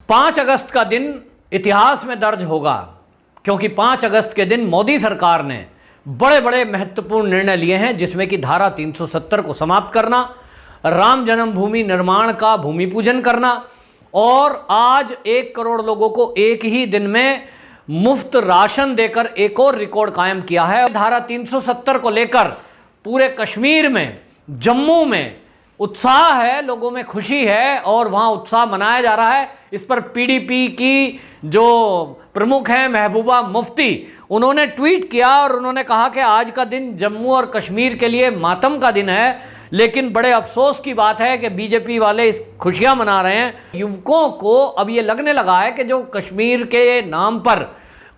5 अगस्त का दिन इतिहास में दर्ज होगा, क्योंकि 5 अगस्त के दिन मोदी सरकार ने बड़े बड़े महत्वपूर्ण निर्णय लिए हैं, जिसमें कि धारा 370 को समाप्त करना, राम जन्मभूमि निर्माण का भूमि पूजन करना और आज 1 करोड़ लोगों को एक ही दिन में मुफ्त राशन देकर एक और रिकॉर्ड कायम किया है। धारा 370 को लेकर पूरे कश्मीर में, जम्मू में उत्साह है, लोगों में खुशी है और वहाँ उत्साह मनाया जा रहा है। इस पर पीडीपी की जो प्रमुख हैं महबूबा मुफ्ती, उन्होंने ट्वीट किया और उन्होंने कहा कि आज का दिन जम्मू और कश्मीर के लिए मातम का दिन है, लेकिन बड़े अफसोस की बात है कि बीजेपी वाले इस खुशियां मना रहे हैं। युवकों को अब ये लगने लगा है कि जो कश्मीर के नाम पर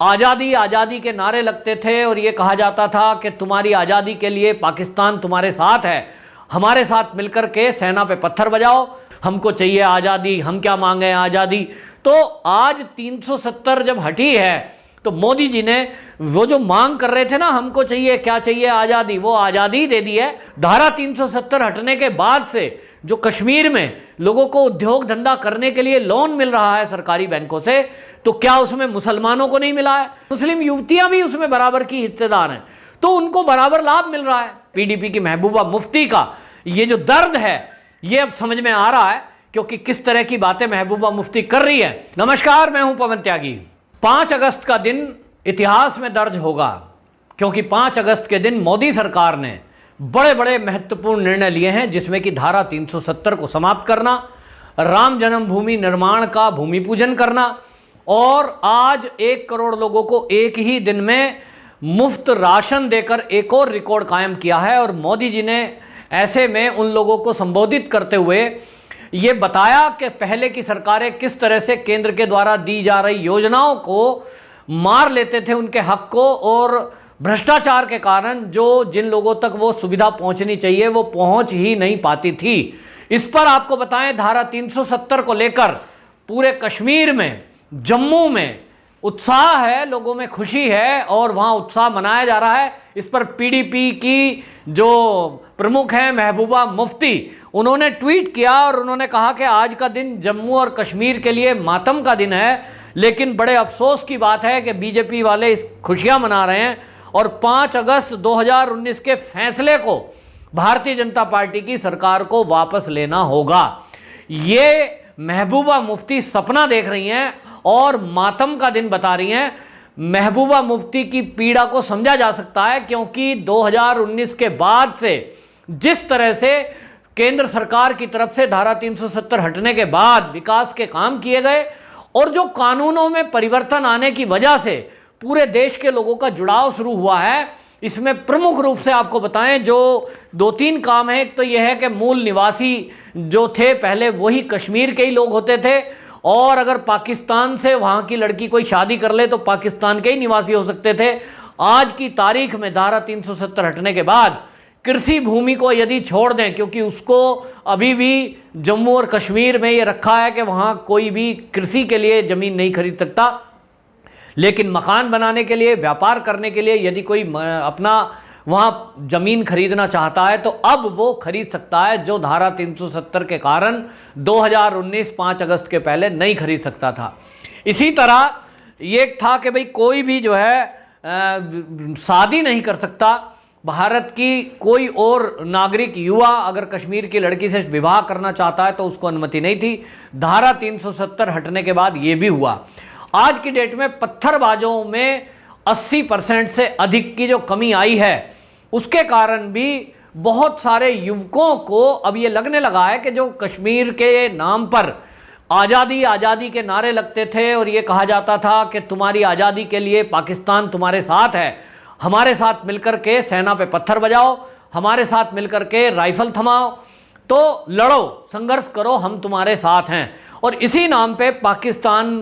आज़ादी आज़ादी के नारे लगते थे और ये कहा जाता था कि तुम्हारी आज़ादी के लिए पाकिस्तान तुम्हारे साथ है, हमारे साथ मिलकर के सेना पे पत्थर बजाओ, हमको चाहिए आज़ादी, हम क्या मांगे आज़ादी। तो आज 370 जब हटी है तो मोदी जी ने वो जो मांग कर रहे थे ना, हमको चाहिए क्या चाहिए आज़ादी, वो आज़ादी दे दी है। धारा 370 हटने के बाद से जो कश्मीर में लोगों को उद्योग धंधा करने के लिए लोन मिल रहा है सरकारी बैंकों से, तो क्या उसमें मुसलमानों को नहीं मिला है? मुस्लिम युवतियां भी उसमें बराबर की हिस्सेदार हैं, तो उनको बराबर लाभ मिल रहा है। पीडीपी की महबूबा मुफ्ती का ये जो दर्द है ये अब समझ में आ रहा है, क्योंकि किस तरह की बातें महबूबा मुफ्ती कर रही है। नमस्कार, मैं हूं पवन त्यागी। 5 अगस्त का दिन इतिहास में दर्ज होगा, क्योंकि 5 अगस्त के दिन मोदी सरकार ने बड़े बड़े महत्वपूर्ण निर्णय लिए हैं, जिसमें कि धारा 370 को समाप्त करना, राम जन्मभूमि निर्माण का भूमि पूजन करना और आज 1 करोड़ लोगों को एक ही दिन में मुफ्त राशन देकर एक और रिकॉर्ड कायम किया है। और मोदी जी ने ऐसे में उन लोगों को संबोधित करते हुए ये बताया कि पहले की सरकारें किस तरह से केंद्र के द्वारा दी जा रही योजनाओं को मार लेते थे, उनके हक को, और भ्रष्टाचार के कारण जो जिन लोगों तक वो सुविधा पहुंचनी चाहिए वो पहुंच ही नहीं पाती थी। इस पर आपको बताएं, धारा 370 को लेकर पूरे कश्मीर में, जम्मू में उत्साह है, लोगों में खुशी है और वहाँ उत्साह मनाया जा रहा है। इस पर पीडीपी की जो प्रमुख हैं महबूबा मुफ्ती, उन्होंने ट्वीट किया और उन्होंने कहा कि आज का दिन जम्मू और कश्मीर के लिए मातम का दिन है, लेकिन बड़े अफसोस की बात है कि बीजेपी वाले इस खुशियां मना रहे हैं और 5 अगस्त 2019 के फैसले को भारतीय जनता पार्टी की सरकार को वापस लेना होगा। ये महबूबा मुफ्ती सपना देख रही हैं और मातम का दिन बता रही हैं। महबूबा मुफ्ती की पीड़ा को समझा जा सकता है, क्योंकि 2019 के बाद से जिस तरह से केंद्र सरकार की तरफ से धारा 370 हटने के बाद विकास के काम किए गए और जो कानूनों में परिवर्तन आने की वजह से पूरे देश के लोगों का जुड़ाव शुरू हुआ है, इसमें प्रमुख रूप से आपको बताएं जो 2-3 काम है। एक तो यह है कि मूल निवासी जो थे पहले वही कश्मीर के ही लोग होते थे, और अगर पाकिस्तान से वहाँ की लड़की कोई शादी कर ले तो पाकिस्तान के ही निवासी हो सकते थे। आज की तारीख में धारा 370 हटने के बाद कृषि भूमि को यदि छोड़ दें, क्योंकि उसको अभी भी जम्मू और कश्मीर में ये रखा है कि वहाँ कोई भी कृषि के लिए ज़मीन नहीं खरीद सकता, लेकिन मकान बनाने के लिए, व्यापार करने के लिए यदि कोई अपना वहाँ ज़मीन खरीदना चाहता है तो अब वो खरीद सकता है, जो धारा 370 के कारण 2019 5 अगस्त के पहले नहीं खरीद सकता था। इसी तरह ये था कि भाई कोई भी जो है शादी नहीं कर सकता, भारत की कोई और नागरिक युवा अगर कश्मीर की लड़की से विवाह करना चाहता है तो उसको अनुमति नहीं थी। धारा 370 हटने के बाद ये भी हुआ। आज की डेट में पत्थरबाजों में 80% से अधिक की जो कमी आई है, उसके कारण भी बहुत सारे युवकों को अब ये लगने लगा है कि जो कश्मीर के नाम पर आज़ादी आज़ादी के नारे लगते थे और ये कहा जाता था कि तुम्हारी आज़ादी के लिए पाकिस्तान तुम्हारे साथ है, हमारे साथ मिलकर के सेना पे पत्थर बजाओ, हमारे साथ मिलकर के राइफल थमाओ, तो लड़ो, संघर्ष करो, हम तुम्हारे साथ हैं। और इसी नाम पे पाकिस्तान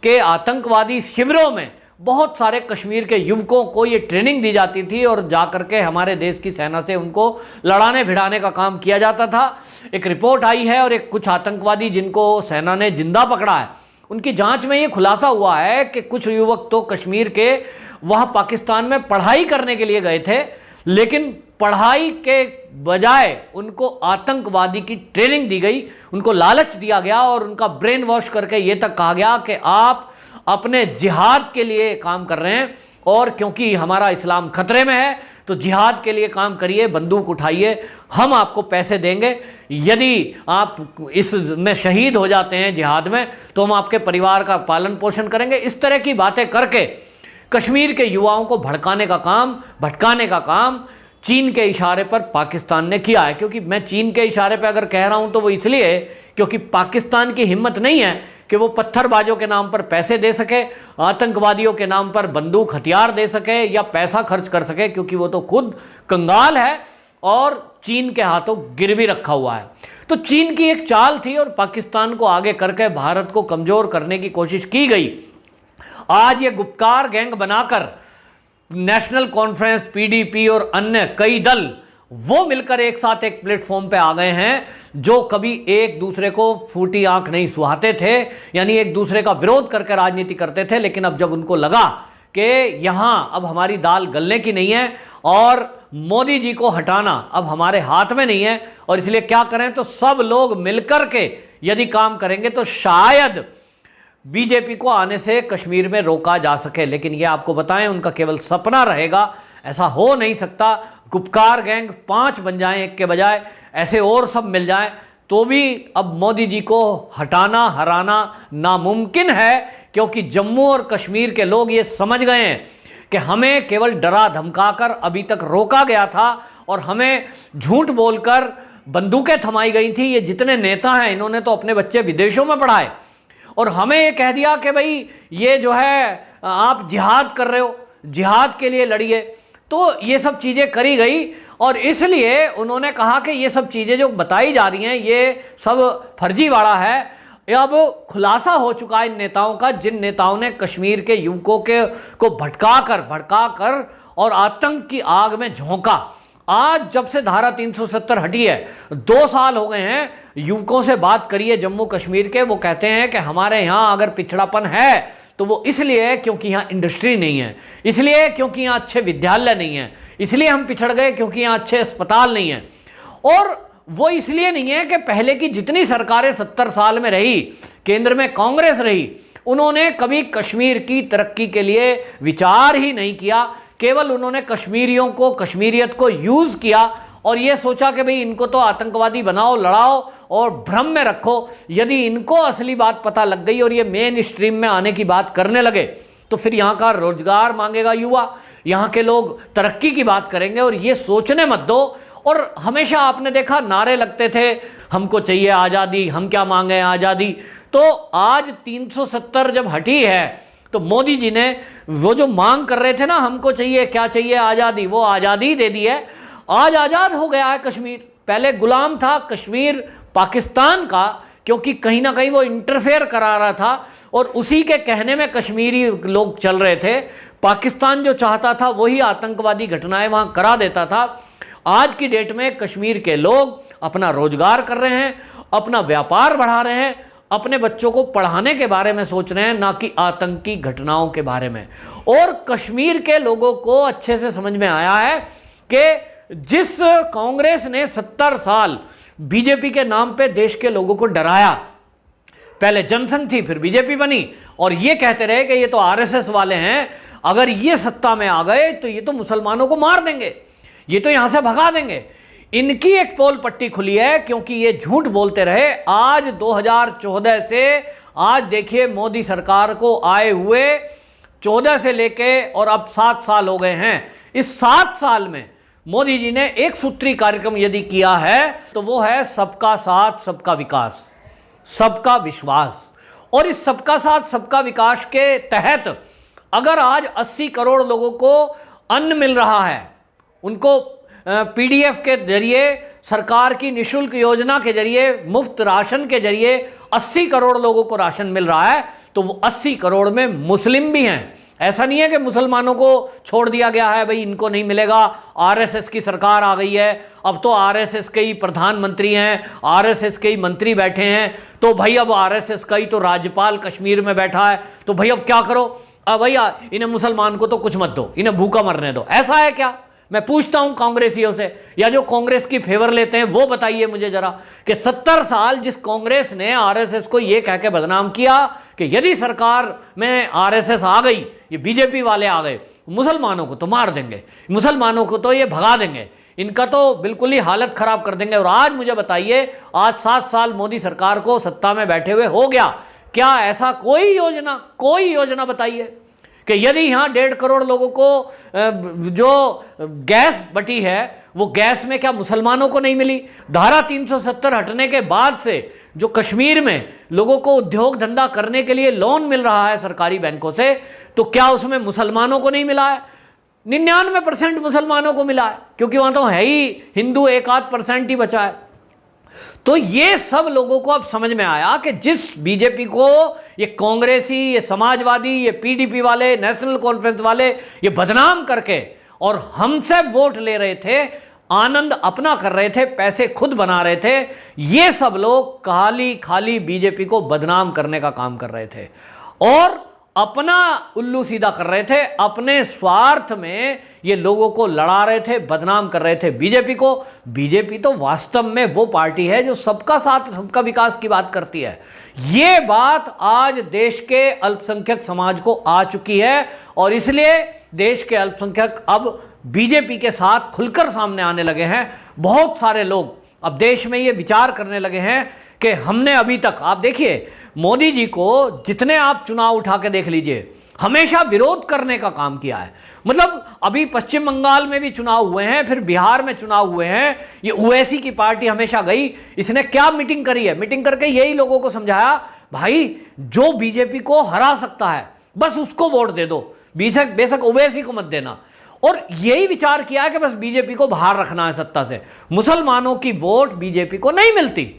के आतंकवादी शिविरों में बहुत सारे कश्मीर के युवकों को ये ट्रेनिंग दी जाती थी और जाकर के हमारे देश की सेना से उनको लड़ाने भिड़ाने का काम किया जाता था। एक रिपोर्ट आई है और एक कुछ आतंकवादी जिनको सेना ने जिंदा पकड़ा है, उनकी जांच में ये खुलासा हुआ है कि कुछ युवक तो कश्मीर के वहाँ पाकिस्तान में पढ़ाई करने के लिए गए थे, लेकिन पढ़ाई के बजाय उनको आतंकवादी की ट्रेनिंग दी गई, उनको लालच दिया गया और उनका ब्रेन वॉश करके ये तक कहा गया कि आप अपने जिहाद के लिए काम कर रहे हैं और क्योंकि हमारा इस्लाम खतरे में है तो जिहाद के लिए काम करिए, बंदूक उठाइए, हम आपको पैसे देंगे, यदि आप इसमें शहीद हो जाते हैं जिहाद में तो हम आपके परिवार का पालन पोषण करेंगे। इस तरह की बातें करके कश्मीर के युवाओं को भटकाने का काम चीन के इशारे पर पाकिस्तान ने किया है। क्योंकि मैं चीन के इशारे पर अगर कह रहा हूं तो वो इसलिए क्योंकि पाकिस्तान की हिम्मत नहीं है कि वो पत्थरबाजों के नाम पर पैसे दे सके, आतंकवादियों के नाम पर बंदूक हथियार दे सके या पैसा खर्च कर सके, क्योंकि वो तो खुद कंगाल है और चीन के हाथों गिरवी रखा हुआ है। तो चीन की एक चाल थी और पाकिस्तान को आगे करके भारत को कमजोर करने की कोशिश की गई। आज ये गुपकार गैंग बनाकर नेशनल कॉन्फ्रेंस, पीडीपी और अन्य कई दल वो मिलकर एक साथ एक प्लेटफॉर्म पे आ गए हैं जो कभी एक दूसरे को फूटी आंख नहीं सुहाते थे, यानी एक दूसरे का विरोध करके राजनीति करते थे। लेकिन अब जब उनको लगा कि यहां अब हमारी दाल गलने की नहीं है और मोदी जी को हटाना अब हमारे हाथ में नहीं है और इसलिए क्या करें, तो सब लोग मिलकर के यदि काम करेंगे तो शायद बीजेपी को आने से कश्मीर में रोका जा सके। लेकिन यह आपको बताएं उनका केवल सपना रहेगा, ऐसा हो नहीं सकता। गुपकार गैंग 5 बन जाएं एक के बजाय, ऐसे और सब मिल जाएं तो भी अब मोदी जी को हटाना हराना नामुमकिन है, क्योंकि जम्मू और कश्मीर के लोग ये समझ गए हैं कि हमें केवल डरा धमकाकर अभी तक रोका गया था और हमें झूठ बोलकर बंदूकें थमाई गई थी। ये जितने नेता हैं इन्होंने तो अपने बच्चे विदेशों में पढ़ाए और हमें ये कह दिया कि भाई ये जो है आप जिहाद कर रहे हो, जिहाद के लिए लड़िए। तो ये सब चीज़ें करी गई और इसलिए उन्होंने कहा कि ये सब चीज़ें जो बताई जा रही हैं ये सब फर्जीवाड़ा है। अब खुलासा हो चुका है इन नेताओं का, जिन नेताओं ने कश्मीर के युवकों को भड़काकर और आतंक की आग में झोंका। आज जब से धारा 370 हटी है 2 साल हो गए हैं, युवकों से बात करिए जम्मू कश्मीर के, वो कहते हैं कि हमारे यहाँ अगर पिछड़ापन है तो वो इसलिए क्योंकि यहाँ इंडस्ट्री नहीं है, इसलिए क्योंकि यहाँ अच्छे विद्यालय नहीं है, इसलिए हम पिछड़ गए क्योंकि यहाँ अच्छे अस्पताल नहीं है। और वो इसलिए नहीं है कि पहले की जितनी सरकारें 70 साल में रही, केंद्र में कांग्रेस रही, उन्होंने कभी कश्मीर की तरक्की के लिए विचार ही नहीं किया। केवल उन्होंने कश्मीरियों को, कश्मीरियत को यूज किया और ये सोचा कि भाई इनको तो आतंकवादी बनाओ, लड़ाओ और भ्रम में रखो। यदि इनको असली बात पता लग गई और ये मेन स्ट्रीम में आने की बात करने लगे तो फिर यहाँ का रोजगार मांगेगा युवा, यहाँ के लोग तरक्की की बात करेंगे और ये सोचने मत दो। और हमेशा आपने देखा नारे लगते थे, हमको चाहिए आज़ादी, हम क्या मांगे आज़ादी। तो आज 370 जब हटी है तो मोदी जी ने वो जो मांग कर रहे थे ना, हमको चाहिए क्या चाहिए आज़ादी, वो आज़ादी दे दी है। आज आज़ाद हो गया है कश्मीर। पहले गुलाम था कश्मीर पाकिस्तान का, क्योंकि कहीं ना कहीं वो इंटरफेयर करा रहा था और उसी के कहने में कश्मीरी लोग चल रहे थे। पाकिस्तान जो चाहता था वही आतंकवादी घटनाएं वहां करा देता था। आज की डेट में कश्मीर के लोग अपना रोजगार कर रहे हैं, अपना व्यापार बढ़ा रहे हैं, अपने बच्चों को पढ़ाने के बारे में सोच रहे हैं, ना कि आतंकी घटनाओं के बारे में। और कश्मीर के लोगों को अच्छे से समझ में आया है कि जिस कांग्रेस ने 70 साल बीजेपी के नाम पे देश के लोगों को डराया, पहले जनसंघ थी फिर बीजेपी बनी और ये कहते रहे कि ये तो आरएसएस वाले हैं, अगर ये सत्ता में आ गए तो ये तो मुसलमानों को मार देंगे, ये तो यहां से भगा देंगे। इनकी एक पोल पट्टी खुली है क्योंकि ये झूठ बोलते रहे। आज 2014 से आज देखिए मोदी सरकार को आए हुए 14 से लेके और अब 7 साल हो गए हैं। इस 7 साल में मोदी जी ने एक सूत्री कार्यक्रम यदि किया है तो वो है सबका साथ सबका विकास, सबका विश्वास। और इस सबका साथ सबका विकास के तहत अगर आज 80 करोड़ लोगों को अन्न मिल रहा है, उनको पीडीएफ के जरिए, सरकार की निशुल्क योजना के जरिए, मुफ्त राशन के जरिए 80 करोड़ लोगों को राशन मिल रहा है, तो वो 80 करोड़ में मुस्लिम भी हैं। ऐसा नहीं है कि मुसलमानों को छोड़ दिया गया है, भाई इनको नहीं मिलेगा, आरएसएस की सरकार आ गई है, अब तो आरएसएस के ही प्रधानमंत्री हैं, आरएसएस के ही मंत्री बैठे हैं, तो भाई अब आरएसएस का ही तो राज्यपाल कश्मीर में बैठा है, तो भाई अब क्या करो, अब भैया इन्हें मुसलमान को तो कुछ मत दो, इन्हें भूखा मरने दो। ऐसा है क्या? मैं पूछता हूं कांग्रेसियों से, या जो कांग्रेस की फेवर लेते हैं वो बताइए मुझे जरा, कि 70 साल जिस कांग्रेस ने आरएसएस को ये कह के बदनाम किया कि यदि सरकार में आरएसएस आ गई, ये बीजेपी वाले आ गए, मुसलमानों को तो मार देंगे, मुसलमानों को तो ये भगा देंगे, इनका तो बिल्कुल ही हालत खराब कर देंगे। और आज मुझे बताइए, आज 7 साल मोदी सरकार को सत्ता में बैठे हुए हो गया, क्या ऐसा कोई योजना बताइए कि यदि यहां 1.5 करोड़ लोगों को जो गैस बटी है वो गैस में क्या मुसलमानों को नहीं मिली? धारा 370 हटने के बाद से जो कश्मीर में लोगों को उद्योग धंधा करने के लिए लोन मिल रहा है सरकारी बैंकों से, तो क्या उसमें मुसलमानों को नहीं मिला है? 99% मुसलमानों को मिला है, क्योंकि वहां तो है ही हिंदू, 1-8% ही बचा है। तो ये सब लोगों को अब समझ में आया कि जिस बीजेपी को ये कांग्रेसी, ये समाजवादी, ये पीडीपी वाले, नेशनल कॉन्फ्रेंस वाले ये बदनाम करके और हमसे वोट ले रहे थे, आनंद अपना कर रहे थे, पैसे खुद बना रहे थे, ये सब लोग खाली बीजेपी को बदनाम करने का काम कर रहे थे और अपना उल्लू सीधा कर रहे थे। अपने स्वार्थ में ये लोगों को लड़ा रहे थे, बदनाम कर रहे थे बीजेपी को। बीजेपी तो वास्तव में वो पार्टी है जो सबका साथ, सबका विकास की बात करती है। ये बात आज देश के अल्पसंख्यक समाज को आ चुकी है और इसलिए देश के अल्पसंख्यक अब बीजेपी के साथ खुलकर सामने आने लगे हैं। बहुत सारे लोग अब देश में ये विचार करने लगे हैं कि हमने अभी तक, आप देखिए मोदी जी को जितने आप चुनाव उठा के देख लीजिए, हमेशा विरोध करने का काम किया है। मतलब अभी पश्चिम बंगाल में भी चुनाव हुए हैं, फिर बिहार में चुनाव हुए हैं, ये ओवैसी की पार्टी हमेशा गई, इसने क्या मीटिंग करी है? मीटिंग करके यही लोगों को समझाया, भाई जो बीजेपी को हरा सकता है बस उसको वोट दे दो, बेशक ओवैसी को मत देना। और यही विचार किया कि बस बीजेपी को बाहर रखना है सत्ता से, मुसलमानों की वोट बीजेपी को नहीं मिलती।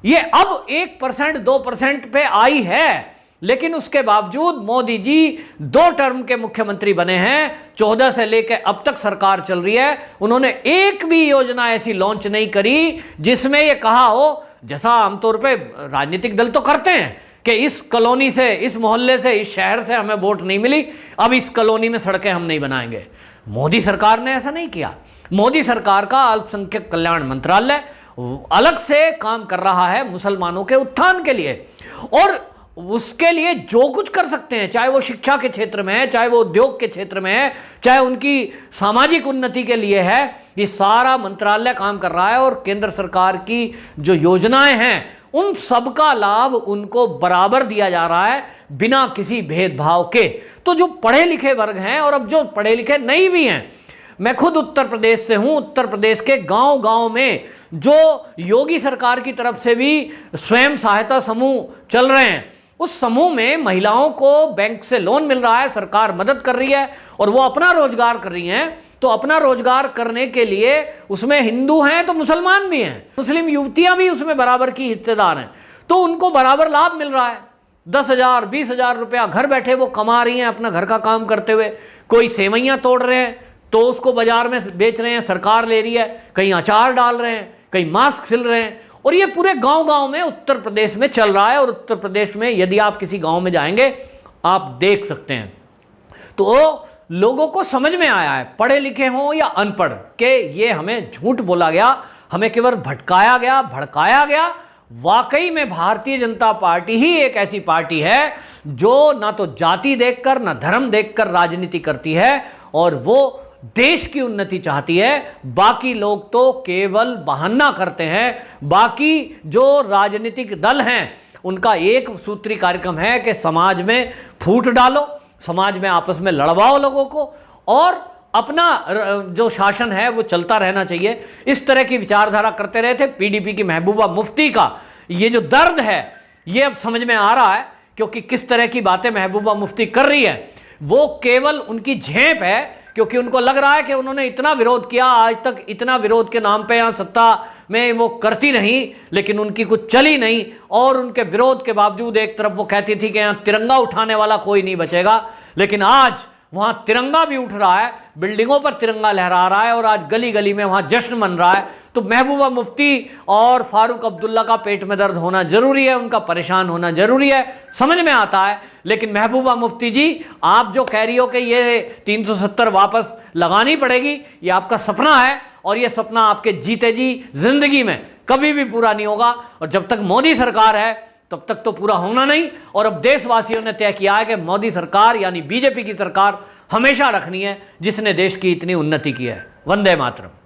ये अब 1% 2% पे आई है, लेकिन उसके बावजूद मोदी जी 2 टर्म के मुख्यमंत्री बने हैं, 14 से लेकर अब तक सरकार चल रही है। उन्होंने एक भी योजना ऐसी लॉन्च नहीं करी जिसमें यह कहा हो, जैसा आमतौर पे राजनीतिक दल तो करते हैं कि इस कॉलोनी से, इस मोहल्ले से, इस शहर से हमें वोट नहीं मिली, अब इस कॉलोनी में सड़कें हम नहीं बनाएंगे। मोदी सरकार ने ऐसा नहीं किया। मोदी सरकार का अल्पसंख्यक कल्याण मंत्रालय अलग से काम कर रहा है मुसलमानों के उत्थान के लिए, और उसके लिए जो कुछ कर सकते हैं, चाहे वो शिक्षा के क्षेत्र में है, चाहे वो उद्योग के क्षेत्र में है, चाहे उनकी सामाजिक उन्नति के लिए है, ये सारा मंत्रालय काम कर रहा है। और केंद्र सरकार की जो योजनाएं हैं उन सबका लाभ उनको बराबर दिया जा रहा है, बिना किसी भेदभाव के। तो जो पढ़े लिखे वर्ग हैं और अब जो पढ़े लिखे नहीं भी हैं, मैं खुद उत्तर प्रदेश से हूं, उत्तर प्रदेश के गांव-गांव में जो योगी सरकार की तरफ से भी स्वयं सहायता समूह चल रहे हैं, उस समूह में महिलाओं को बैंक से लोन मिल रहा है, सरकार मदद कर रही है और वो अपना रोजगार कर रही हैं। तो अपना रोजगार करने के लिए उसमें हिंदू हैं तो मुसलमान भी हैं, मुस्लिम युवतियां भी उसमें बराबर की हिस्सेदार हैं, तो उनको बराबर लाभ मिल रहा है। 10,000 20,000 रुपया घर बैठे वो कमा रही हैं अपना घर का काम करते हुए। कोई सेवैयां तोड़ रहे हैं तो उसको बाजार में बेच रहे हैं, सरकार ले रही है, कहीं अचार डाल रहे हैं, कहीं मास्क सिल रहे हैं, और ये पूरे गांव-गांव में उत्तर प्रदेश में चल रहा है। और उत्तर प्रदेश में यदि आप किसी गांव में जाएंगे आप देख सकते हैं। तो लोगों को समझ में आया है, पढ़े लिखे हों या अनपढ़, कि ये हमें झूठ बोला गया, हमें केवल भटकाया गया, भड़काया गया। वाकई में भारतीय जनता पार्टी ही एक ऐसी पार्टी है जो ना तो जाति देखकर ना धर्म देखकर राजनीति करती है, और वो देश की उन्नति चाहती है। बाकी लोग तो केवल बहाना करते हैं। बाकी जो राजनीतिक दल हैं उनका एक सूत्री कार्यक्रम है कि समाज में फूट डालो, समाज में आपस में लड़वाओ लोगों को, और अपना जो शासन है वो चलता रहना चाहिए। इस तरह की विचारधारा करते रहे थे। पीडीपी की महबूबा मुफ्ती का ये जो दर्द है ये अब समझ में आ रहा है, क्योंकि किस तरह की बातें महबूबा मुफ्ती कर रही है वो केवल उनकी झेप है, क्योंकि उनको लग रहा है कि उन्होंने इतना विरोध किया, आज तक इतना विरोध के नाम पे यहाँ सत्ता में वो करती नहीं, लेकिन उनकी कुछ चली नहीं, और उनके विरोध के बावजूद एक तरफ वो कहती थी कि यहाँ तिरंगा उठाने वाला कोई नहीं बचेगा, लेकिन आज वहाँ तिरंगा भी उठ रहा है, बिल्डिंगों पर तिरंगा लहरा रहा है, और आज गली गली में वहाँ जश्न मन रहा है। तो महबूबा मुफ्ती और फारूक अब्दुल्ला का पेट में दर्द होना जरूरी है, उनका परेशान होना जरूरी है, समझ में आता है। लेकिन महबूबा मुफ्ती जी, आप जो कह रही हो कि ये 370 वापस लगानी पड़ेगी, ये आपका सपना है और ये सपना आपके जीते जी जिंदगी में कभी भी पूरा नहीं होगा। और जब तक मोदी सरकार है तब तक तो पूरा होना नहीं। और अब देशवासियों ने तय किया है कि मोदी सरकार यानी बीजेपी की सरकार हमेशा रखनी है, जिसने देश की इतनी उन्नति की है। वंदे मातरम।